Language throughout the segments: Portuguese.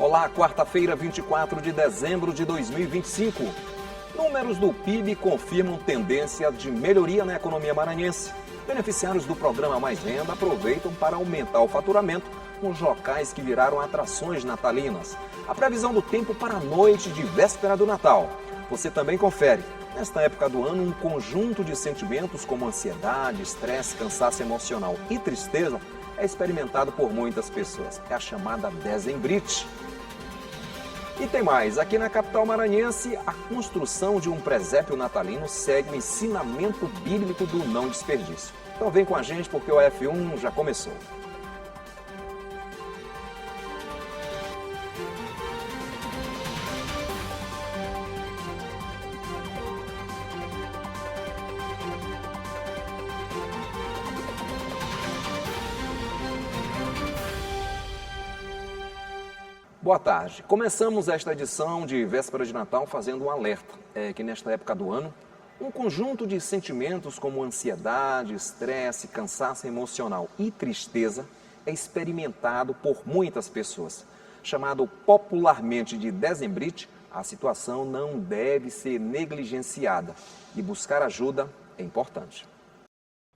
Olá, quarta-feira, 24 de dezembro de 2025. Números do PIB confirmam tendência de melhoria na economia maranhense. Beneficiários do programa Mais Renda aproveitam para aumentar o faturamento nos locais que viraram atrações natalinas. A previsão do tempo para a noite de véspera do Natal. Você também confere. Nesta época do ano, um conjunto de sentimentos como ansiedade, estresse, cansaço emocional e tristeza é experimentado por muitas pessoas. É a chamada dezembrite. E tem mais, aqui na capital maranhense, a construção de um presépio natalino segue o ensinamento bíblico do não desperdício. Então vem com a gente porque o F1 já começou. Boa tarde. Começamos esta edição de Véspera de Natal fazendo um alerta. É que nesta época do ano, um conjunto de sentimentos como ansiedade, estresse, cansaço emocional e tristeza é experimentado por muitas pessoas. Chamado popularmente de dezembrite, a situação não deve ser negligenciada e buscar ajuda é importante.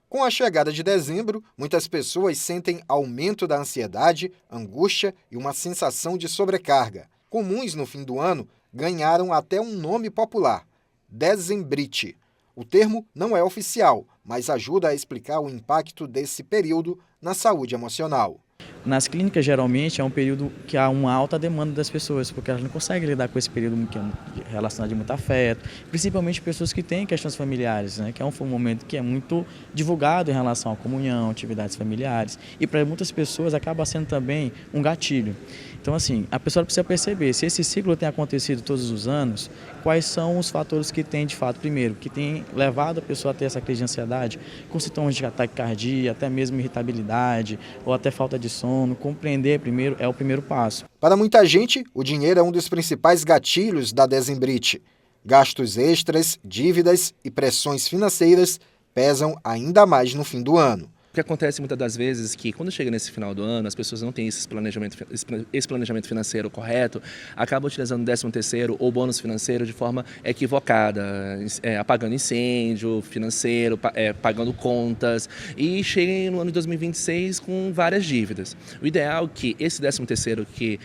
Com a chegada de dezembro, muitas pessoas sentem aumento da ansiedade, angústia e uma sensação de sobrecarga. Comuns no fim do ano, ganharam até um nome popular, dezembrite. O termo não é oficial, mas ajuda a explicar o impacto desse período na saúde emocional. Nas clínicas, geralmente, é um período que há uma alta demanda das pessoas, porque elas não conseguem lidar com esse período que é relacionado de muito afeto, principalmente pessoas que têm questões familiares, né, que é um momento que é muito divulgado em relação à comunhão, atividades familiares, e para muitas pessoas acaba sendo também um gatilho. Então, assim, a pessoa precisa perceber se esse ciclo tem acontecido todos os anos, quais são os fatores que tem, de fato, primeiro, que tem levado a pessoa a ter essa crise de ansiedade, com sintomas de ataque cardíaco, até mesmo irritabilidade ou até falta de sono. Compreender primeiro é o primeiro passo. Para muita gente, o dinheiro é um dos principais gatilhos da dezembrite. Gastos extras, dívidas e pressões financeiras pesam ainda mais no fim do ano. O que acontece muitas das vezes é que quando chega nesse final do ano, as pessoas não têm esse planejamento financeiro correto, acabam utilizando o 13º ou bônus financeiro de forma equivocada, apagando incêndio financeiro, pagando contas, e chegam no ano de 2026 com várias dívidas. O ideal é que esse 13º que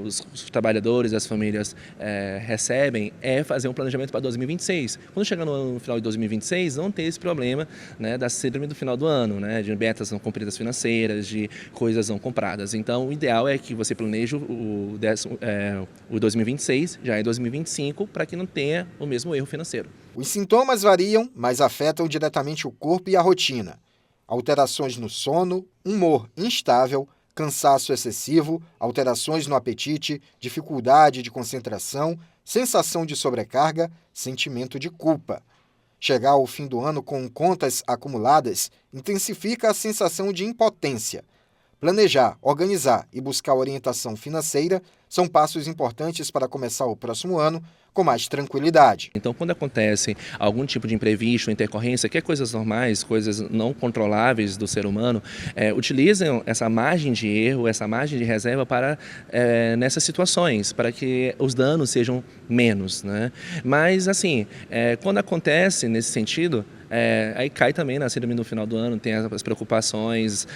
os trabalhadores, as famílias recebem, é fazer um planejamento para 2026. Quando chegar no final de 2026, não ter esse problema, né, da síndrome do final do ano, né, de metas não cumpridas financeiras, de coisas não compradas. Então, o ideal é que você planeje o 2026 já em 2025 para que não tenha o mesmo erro financeiro. Os sintomas variam, mas afetam diretamente o corpo e a rotina. Alterações no sono, humor instável, cansaço excessivo, alterações no apetite, dificuldade de concentração, sensação de sobrecarga, sentimento de culpa. Chegar ao fim do ano com contas acumuladas intensifica a sensação de impotência. Planejar, organizar e buscar orientação financeira são passos importantes para começar o próximo ano com mais tranquilidade. Então, quando acontece algum tipo de imprevisto, intercorrência, que é coisas normais, coisas não controláveis do ser humano, utilizem essa margem de erro, essa margem de reserva para nessas situações, para que os danos sejam menos, né? Mas, assim, quando acontece nesse sentido, aí cai também na síndrome do final do ano, tem as preocupações,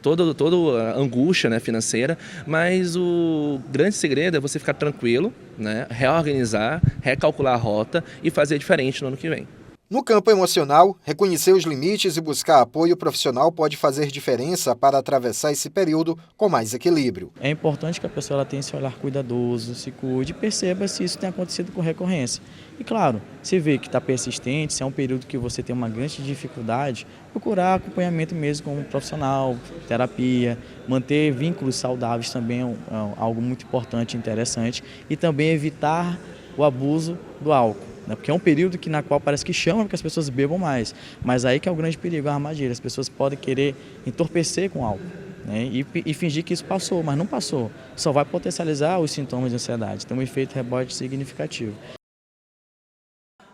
toda a angústia, né, financeira, mas o grande segredo é você ficar tranquilo, né, reorganizar, recalcular a rota e fazer diferente no ano que vem. No campo emocional, reconhecer os limites e buscar apoio profissional pode fazer diferença para atravessar esse período com mais equilíbrio. É importante que a pessoa tenha esse olhar cuidadoso, se cuide e perceba se isso tem acontecido com recorrência. E claro, se vê que está persistente, se é um período que você tem uma grande dificuldade, procurar acompanhamento mesmo com um profissional, terapia, manter vínculos saudáveis também é algo muito importante e interessante, e também evitar o abuso do álcool. Porque é um período na qual parece que chama para que as pessoas bebam mais, mas aí que é o grande perigo, a armadilha. As pessoas podem querer entorpecer com álcool, né, e fingir que isso passou, mas não passou. Só vai potencializar os sintomas de ansiedade, tem um efeito rebote significativo.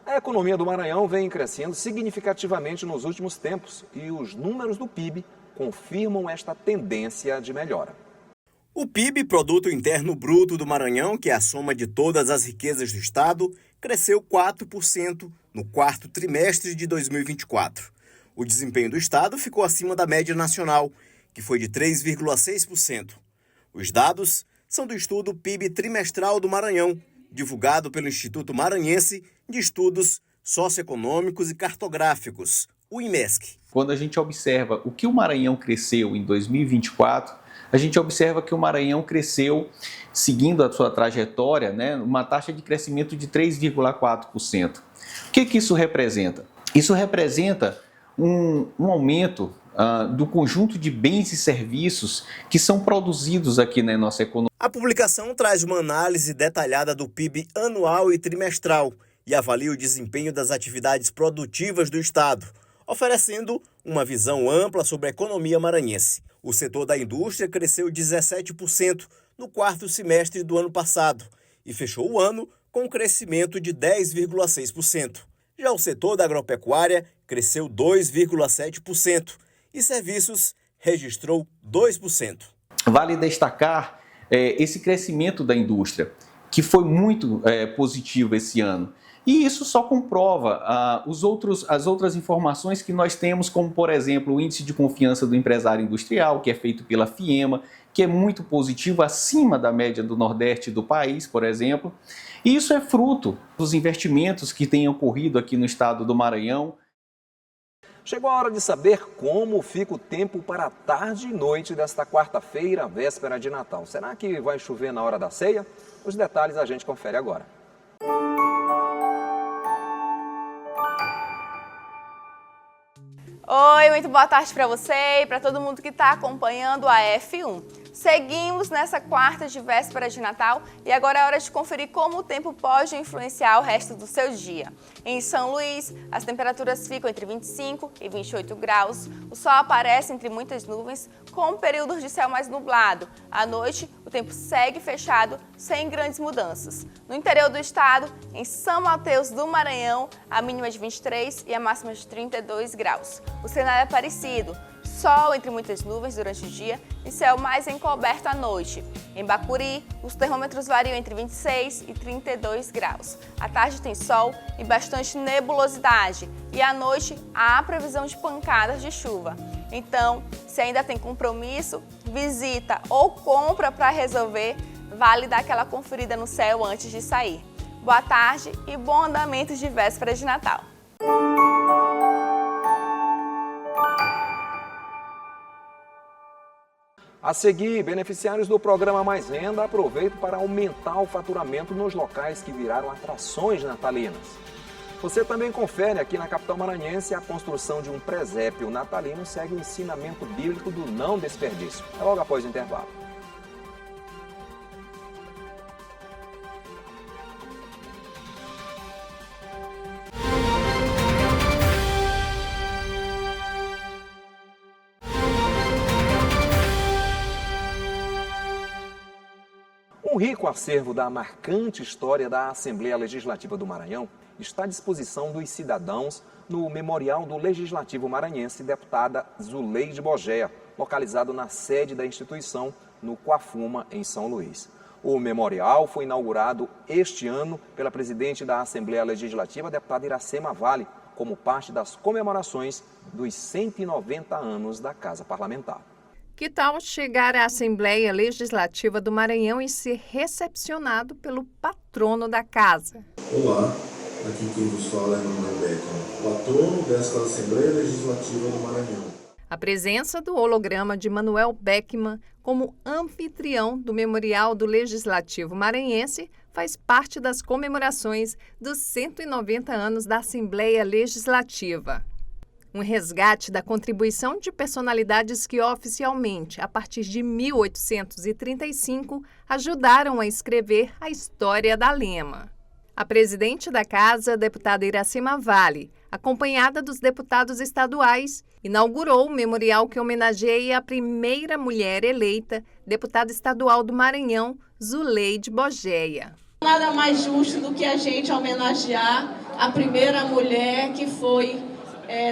A economia do Maranhão vem crescendo significativamente nos últimos tempos e os números do PIB confirmam esta tendência de melhora. O PIB, Produto Interno Bruto do Maranhão, que é a soma de todas as riquezas do estado, cresceu 4% no quarto trimestre de 2024. O desempenho do estado ficou acima da média nacional, que foi de 3,6%. Os dados são do estudo PIB trimestral do Maranhão, divulgado pelo Instituto Maranhense de Estudos Socioeconômicos e Cartográficos, o IMESC. Quando a gente observa o que o Maranhão cresceu em 2024, a gente observa que o Maranhão cresceu, seguindo a sua trajetória, uma taxa de crescimento de 3,4%. O que isso representa? Isso representa um aumento do conjunto de bens e serviços que são produzidos aqui na nossa economia. A publicação traz uma análise detalhada do PIB anual e trimestral e avalia o desempenho das atividades produtivas do estado, oferecendo uma visão ampla sobre a economia maranhense. O setor da indústria cresceu 17% no quarto semestre do ano passado e fechou o ano com um crescimento de 10,6%. Já o setor da agropecuária cresceu 2,7% e serviços registrou 2%. Vale destacar esse crescimento da indústria, que foi muito positivo esse ano. E isso só comprova as outras informações que nós temos, como, por exemplo, o índice de confiança do empresário industrial, que é feito pela FIEMA, que é muito positivo, acima da média do Nordeste do país, por exemplo. E isso é fruto dos investimentos que têm ocorrido aqui no estado do Maranhão. Chegou a hora de saber como fica o tempo para a tarde e noite desta quarta-feira, véspera de Natal. Será que vai chover na hora da ceia? Os detalhes a gente confere agora. Oi, muito boa tarde para você e para todo mundo que está acompanhando a F1. Seguimos nessa quarta de véspera de Natal e agora é hora de conferir como o tempo pode influenciar o resto do seu dia. Em São Luís, as temperaturas ficam entre 25 e 28 graus, o sol aparece entre muitas nuvens, com períodos de céu mais nublado. À noite, o tempo segue fechado, sem grandes mudanças. No interior do estado, em São Mateus do Maranhão, a mínima de 23 e a máxima de 32 graus. O cenário é parecido. Sol entre muitas nuvens durante o dia e céu mais encoberto à noite. Em Bacuri, os termômetros variam entre 26 e 32 graus. À tarde tem sol e bastante nebulosidade e à noite há previsão de pancadas de chuva. Então, se ainda tem compromisso, visita ou compra para resolver, vale dar aquela conferida no céu antes de sair. Boa tarde e bom andamento de véspera de Natal. A seguir, beneficiários do programa Mais Renda aproveitam para aumentar o faturamento nos locais que viraram atrações natalinas. Você também confere aqui na capital maranhense a construção de um presépio natalino segue o ensinamento bíblico do não desperdício. É logo após o intervalo. Um rico acervo da marcante história da Assembleia Legislativa do Maranhão está à disposição dos cidadãos no Memorial do Legislativo Maranhense, deputada Zuleide Bogéia, localizado na sede da instituição, no Coafuma, em São Luís. O memorial foi inaugurado este ano pela presidente da Assembleia Legislativa, deputada Iracema Vale, como parte das comemorações dos 190 anos da Casa Parlamentar. Que tal chegar à Assembleia Legislativa do Maranhão e ser recepcionado pelo patrono da casa? Olá, aqui quem vos fala é Manuel Beckman, patrono desta Assembleia Legislativa do Maranhão. A presença do holograma de Manuel Beckman como anfitrião do Memorial do Legislativo Maranhense faz parte das comemorações dos 190 anos da Assembleia Legislativa. Um resgate da contribuição de personalidades que oficialmente, a partir de 1835, ajudaram a escrever a história da Lema. A presidente da casa, deputada Iracema Vale, acompanhada dos deputados estaduais, inaugurou o memorial que homenageia a primeira mulher eleita, deputada estadual do Maranhão, Zuleide Bogéia. Nada mais justo do que a gente homenagear a primeira mulher que foi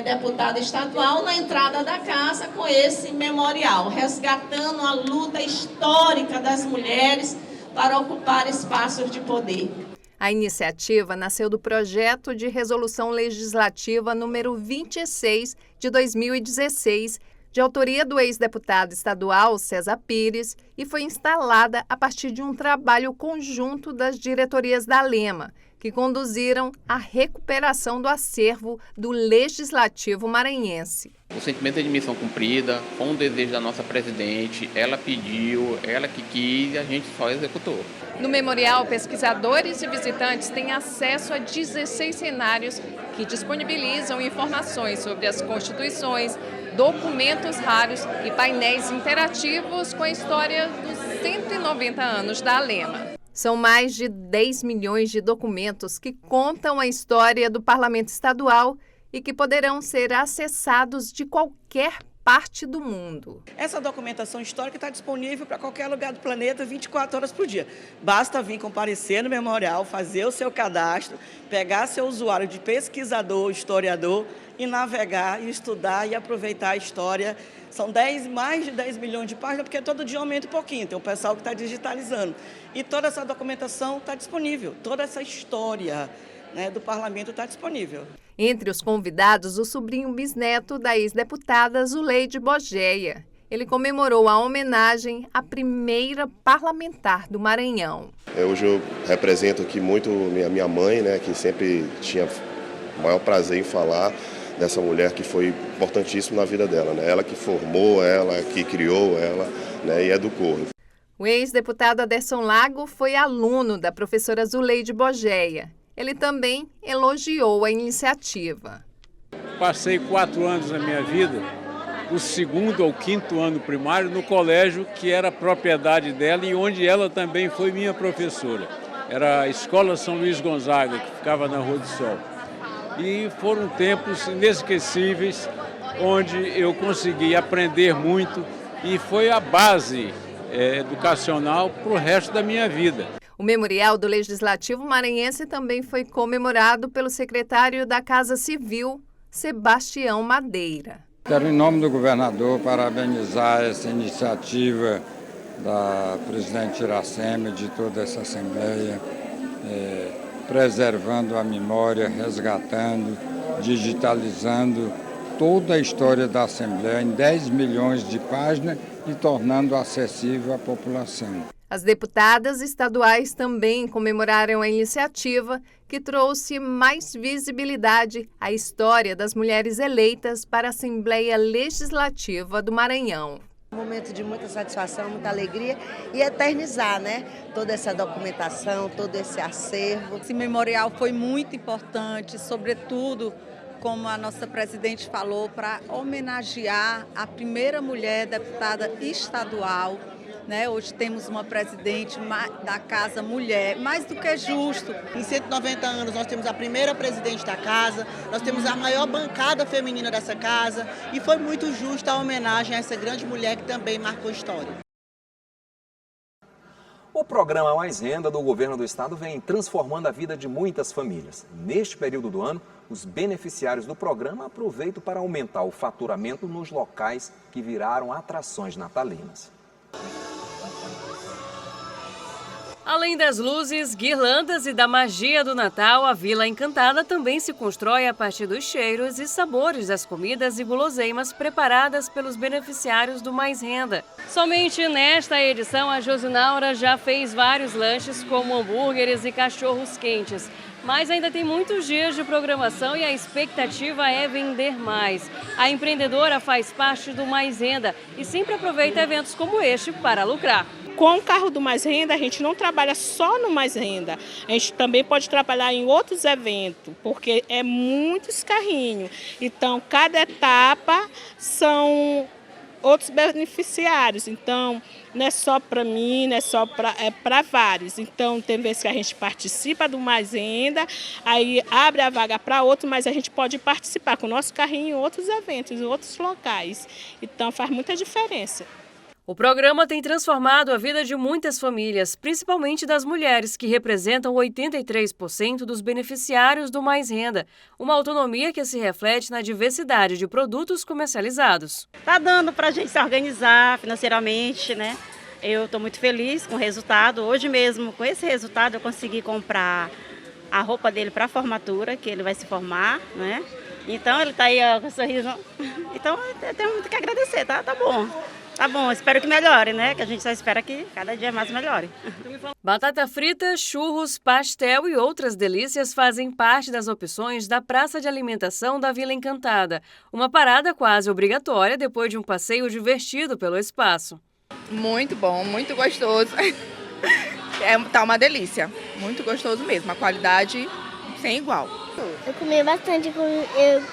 deputada estadual na entrada da casa com esse memorial, resgatando a luta histórica das mulheres para ocupar espaços de poder. A iniciativa nasceu do projeto de resolução legislativa número 26 de 2016, de autoria do ex-deputado estadual César Pires, e foi instalada a partir de um trabalho conjunto das diretorias da Alema, que conduziram à recuperação do acervo do Legislativo maranhense. O sentimento é de missão cumprida, foi um desejo da nossa presidente, ela pediu, ela que quis e a gente só executou. No memorial, pesquisadores e visitantes têm acesso a 16 cenários que disponibilizam informações sobre as constituições, documentos raros e painéis interativos com a história dos 190 anos da Alema. São mais de 10 milhões de documentos que contam a história do Parlamento Estadual e que poderão ser acessados de qualquer parte do mundo. Essa documentação histórica está disponível para qualquer lugar do planeta 24 horas por dia. Basta vir comparecer no memorial, fazer o seu cadastro, pegar seu usuário de pesquisador, historiador e navegar, e estudar e aproveitar a história. São mais de 10 milhões de páginas, porque todo dia aumenta um pouquinho, tem o pessoal que está digitalizando. E toda essa documentação está disponível, toda essa história, né, do parlamento está disponível. Entre os convidados, o sobrinho bisneto da ex-deputada Zuleide Bogeia. Ele comemorou a homenagem à primeira parlamentar do Maranhão. Hoje eu represento aqui muito minha mãe, né, que sempre tinha o maior prazer em falar dessa mulher que foi importantíssima na vida dela, né? Ela que formou, ela que criou ela, né, e educou. O ex-deputado Aderson Lago foi aluno da professora Zuleide Bogeia. Ele também elogiou a iniciativa. Passei 4 anos na minha vida, o 2º ao 5º ano primário, no colégio que era propriedade dela e onde ela também foi minha professora. Era a Escola São Luís Gonzaga, que ficava na Rua do Sol. E foram tempos inesquecíveis, onde eu consegui aprender muito e foi a base educacional para o resto da minha vida. O memorial do Legislativo maranhense também foi comemorado pelo secretário da Casa Civil, Sebastião Madeira. Quero, em nome do governador, parabenizar essa iniciativa da presidente Iracema e de toda essa Assembleia, preservando a memória, resgatando, digitalizando toda a história da Assembleia em 10 milhões de páginas e tornando acessível à população. As deputadas estaduais também comemoraram a iniciativa, que trouxe mais visibilidade à história das mulheres eleitas para a Assembleia Legislativa do Maranhão. Um momento de muita satisfação, muita alegria e eternizar, né, toda essa documentação, todo esse acervo. Esse memorial foi muito importante, sobretudo, como a nossa presidente falou, para homenagear a primeira mulher deputada estadual. Hoje temos uma presidente da Casa Mulher, mais do que justo. Em 190 anos nós temos a primeira presidente da Casa, nós temos a maior bancada feminina dessa Casa e foi muito justa a homenagem a essa grande mulher que também marcou história. O programa Mais Renda do governo do estado vem transformando a vida de muitas famílias. Neste período do ano, os beneficiários do programa aproveitam para aumentar o faturamento nos locais que viraram atrações natalinas. Além das luzes, guirlandas e da magia do Natal, a Vila Encantada também se constrói a partir dos cheiros e sabores das comidas e guloseimas preparadas pelos beneficiários do Mais Renda. Somente nesta edição, a Josinaura já fez vários lanches, como hambúrgueres e cachorros quentes. Mas ainda tem muitos dias de programação e a expectativa é vender mais. A empreendedora faz parte do Mais Renda e sempre aproveita eventos como este para lucrar. Com o carro do Mais Renda, a gente não trabalha só no Mais Renda, a gente também pode trabalhar em outros eventos, porque é muitos carrinhos. Então, cada etapa são outros beneficiários, então não é só para mim, não é só para vários. Então, tem vezes que a gente participa do Mais Renda, aí abre a vaga para outro, mas a gente pode participar com o nosso carrinho em outros eventos, em outros locais. Então, faz muita diferença. O programa tem transformado a vida de muitas famílias, principalmente das mulheres, que representam 83% dos beneficiários do Mais Renda, uma autonomia que se reflete na diversidade de produtos comercializados. Está dando para a gente se organizar financeiramente, né? Eu estou muito feliz com o resultado. Hoje mesmo, com esse resultado, eu consegui comprar a roupa dele para a formatura, que ele vai se formar, né? Então, ele está aí ó, com um sorriso. Então, eu tenho muito que agradecer, tá bom. Tá bom, espero que melhore, né? Que a gente só espera que cada dia mais melhore. Batata frita, churros, pastel e outras delícias fazem parte das opções da praça de alimentação da Vila Encantada. Uma parada quase obrigatória depois de um passeio divertido pelo espaço. Muito bom, muito gostoso. Tá uma delícia, muito gostoso mesmo, a qualidade sem igual. Eu comi bastante,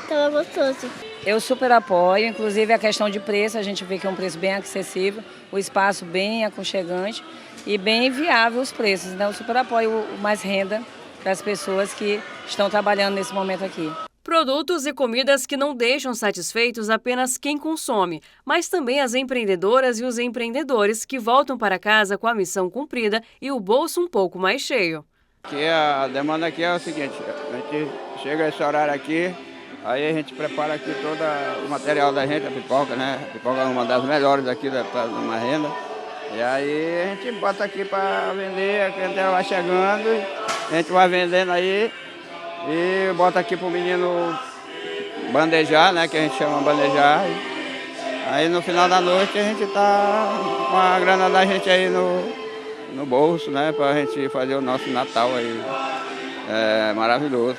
tava gostoso. Eu super apoio, inclusive a questão de preço, a gente vê que é um preço bem acessível, o espaço bem aconchegante e bem viável os preços. Então, eu super apoio o Mais Renda para as pessoas que estão trabalhando nesse momento aqui. Produtos e comidas que não deixam satisfeitos apenas quem consome, mas também as empreendedoras e os empreendedores que voltam para casa com a missão cumprida e o bolso um pouco mais cheio. A demanda aqui é o seguinte, a gente chega esse horário aqui, aí a gente prepara aqui todo o material da gente, a pipoca, né? A pipoca é uma das melhores aqui da Mais Renda. E aí a gente bota aqui para vender, a clientela vai chegando, a gente vai vendendo aí e bota aqui pro menino bandejar, né? Que a gente chama bandejar. Aí no final da noite a gente tá com a grana da gente aí no bolso, né? Pra gente fazer o nosso Natal aí. É maravilhoso.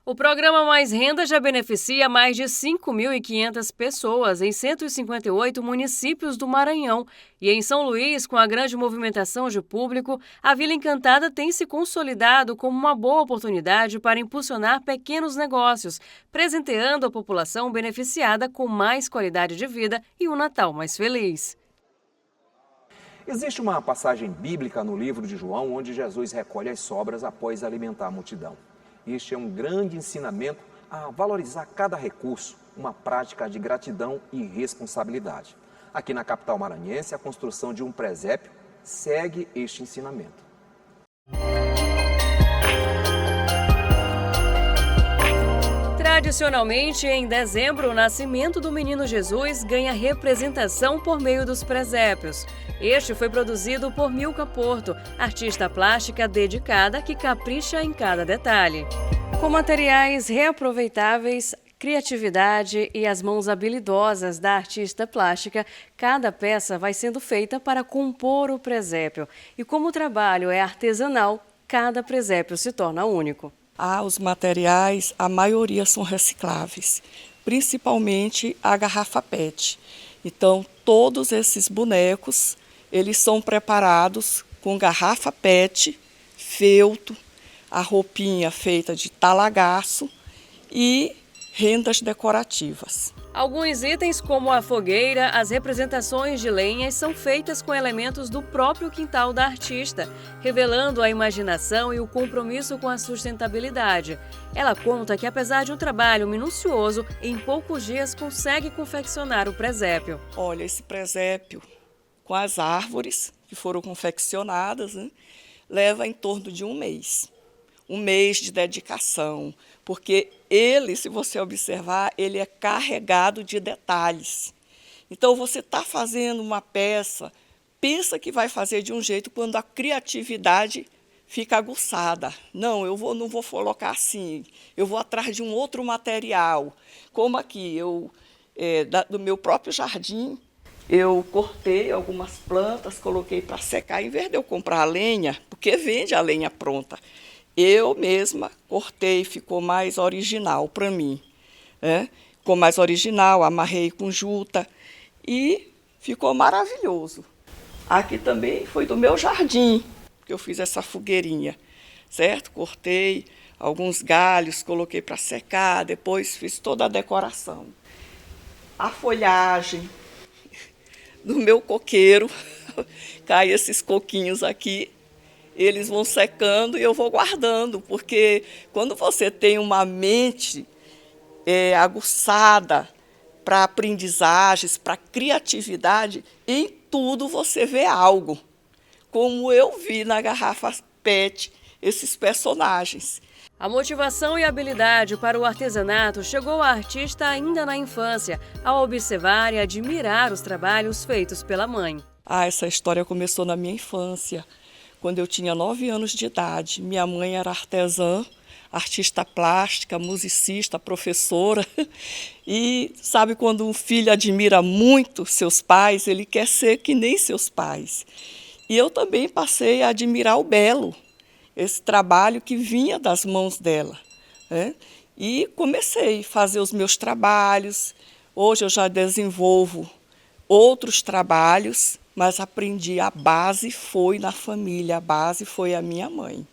O programa Mais Renda já beneficia mais de 5.500 pessoas em 158 municípios do Maranhão. E em São Luís, com a grande movimentação de público, a Vila Encantada tem se consolidado como uma boa oportunidade para impulsionar pequenos negócios, presenteando a população beneficiada com mais qualidade de vida e um Natal mais feliz. Existe uma passagem bíblica no livro de João onde Jesus recolhe as sobras após alimentar a multidão. Este é um grande ensinamento a valorizar cada recurso, uma prática de gratidão e responsabilidade. Aqui na capital maranhense, a construção de um presépio segue este ensinamento. Tradicionalmente, em dezembro, o nascimento do menino Jesus ganha representação por meio dos presépios. Este foi produzido por Milka Porto, artista plástica dedicada que capricha em cada detalhe. Com materiais reaproveitáveis, criatividade e as mãos habilidosas da artista plástica, cada peça vai sendo feita para compor o presépio. E como o trabalho é artesanal, cada presépio se torna único. Os materiais, a maioria são recicláveis, principalmente a garrafa PET. Então, todos esses bonecos, eles são preparados com garrafa PET, feltro, a roupinha feita de talagaço e rendas decorativas. Alguns itens, como a fogueira, as representações de lenhas, são feitas com elementos do próprio quintal da artista, revelando a imaginação e o compromisso com a sustentabilidade. Ela conta que, apesar de um trabalho minucioso, em poucos dias consegue confeccionar o presépio. Olha, esse presépio com as árvores que foram confeccionadas, né, leva em torno de um mês. Um mês de dedicação, porque ele, se você observar, ele é carregado de detalhes. Então, você está fazendo uma peça, pensa que vai fazer de um jeito quando a criatividade fica aguçada. Não, não vou colocar assim, eu vou atrás de um outro material. Como aqui, do meu próprio jardim, eu cortei algumas plantas, coloquei para secar, em vez de eu comprar a lenha, porque vende a lenha pronta. Eu mesma cortei, ficou mais original para mim. Ficou mais original, amarrei com juta e ficou maravilhoso. Aqui também foi do meu jardim que eu fiz essa fogueirinha, certo? Cortei alguns galhos, coloquei para secar, depois fiz toda a decoração. A folhagem do meu coqueiro, cai esses coquinhos aqui, eles vão secando e eu vou guardando, porque quando você tem uma mente aguçada para aprendizagens, para criatividade, em tudo você vê algo, como eu vi na garrafa PET esses personagens. A motivação e habilidade para o artesanato chegou à artista ainda na infância, ao observar e admirar os trabalhos feitos pela mãe. Essa história começou na minha infância, quando eu tinha 9 anos de idade. Minha mãe era artesã, artista plástica, musicista, professora. E sabe quando um filho admira muito seus pais, ele quer ser que nem seus pais. E eu também passei a admirar o belo, esse trabalho que vinha das mãos dela, né? E comecei a fazer os meus trabalhos. Hoje eu já desenvolvo outros trabalhos, mas aprendi, a base foi na família, a base foi a minha mãe.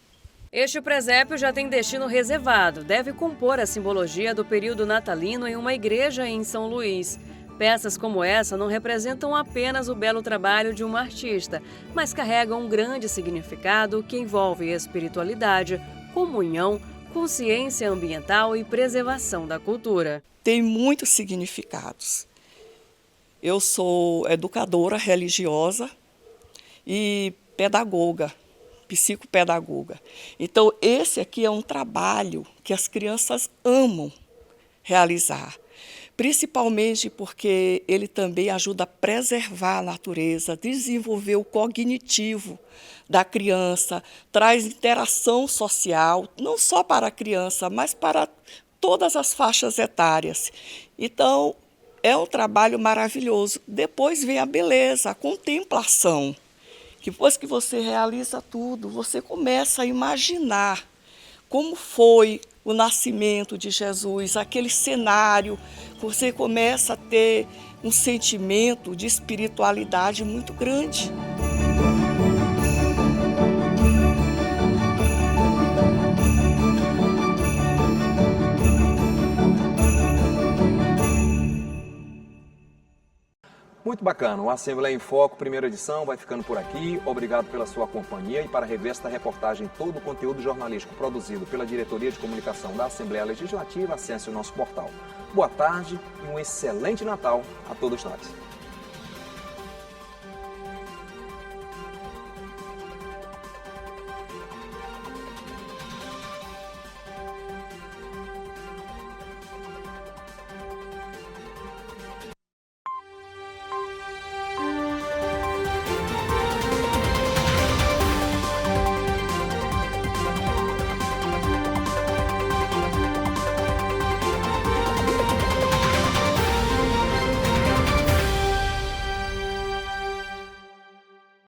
Este presépio já tem destino reservado, deve compor a simbologia do período natalino em uma igreja em São Luís. Peças como essa não representam apenas o belo trabalho de uma artista, mas carregam um grande significado que envolve espiritualidade, comunhão, consciência ambiental e preservação da cultura. Tem muitos significados. Eu sou educadora religiosa e pedagoga, psicopedagoga. Então, esse aqui é um trabalho que as crianças amam realizar, principalmente porque ele também ajuda a preservar a natureza, desenvolver o cognitivo da criança, traz interação social, não só para a criança, mas para todas as faixas etárias. Então, é um trabalho maravilhoso. Depois vem a beleza, a contemplação. Depois que você realiza tudo, você começa a imaginar como foi o nascimento de Jesus, aquele cenário, você começa a ter um sentimento de espiritualidade muito grande. Muito bacana, o Assembleia em Foco, primeira edição, vai ficando por aqui. Obrigado pela sua companhia e para rever esta reportagem, todo o conteúdo jornalístico produzido pela Diretoria de Comunicação da Assembleia Legislativa, acesse o nosso portal. Boa tarde e um excelente Natal a todos nós.